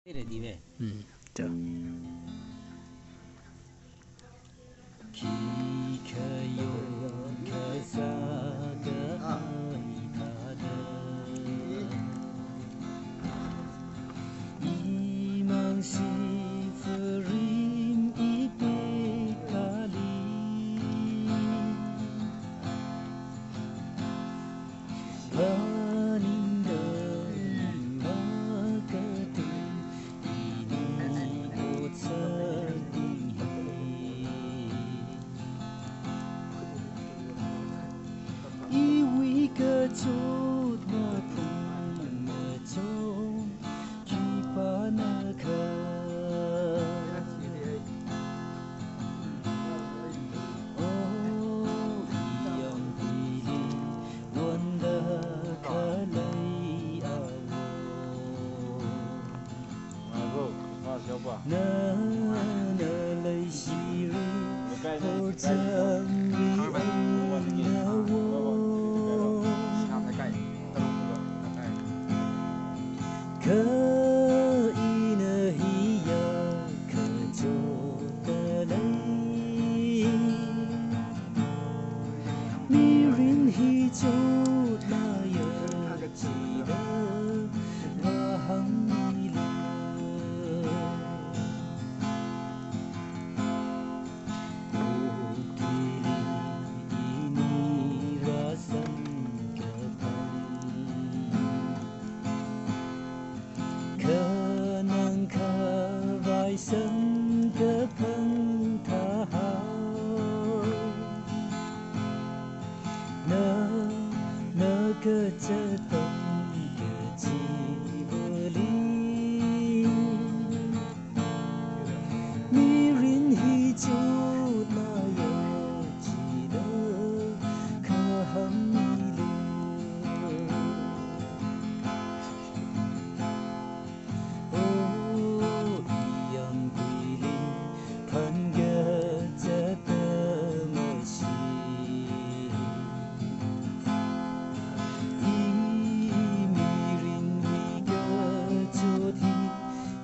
Ready ve. Ciao. Chút mà phùng mà trông khi pa na khờ yang pilih wanda kalai awo na na lai shiri hor chang ri na wo Kainahiya kajotalay Mirin hijot maya chida bahang nila Ukili inirasan Kanang kawai sang kapang tahaw Na kacatang kacibali Mirin hijot maya chida kahamili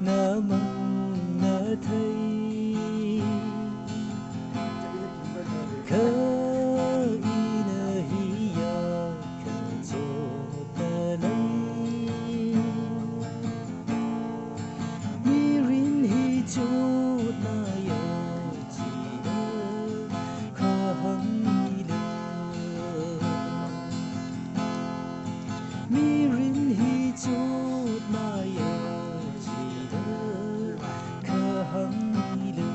Namang natay Kainahiya kajotalay Mirin hijot maya chida kahamila Mirin hijot maya Kahamila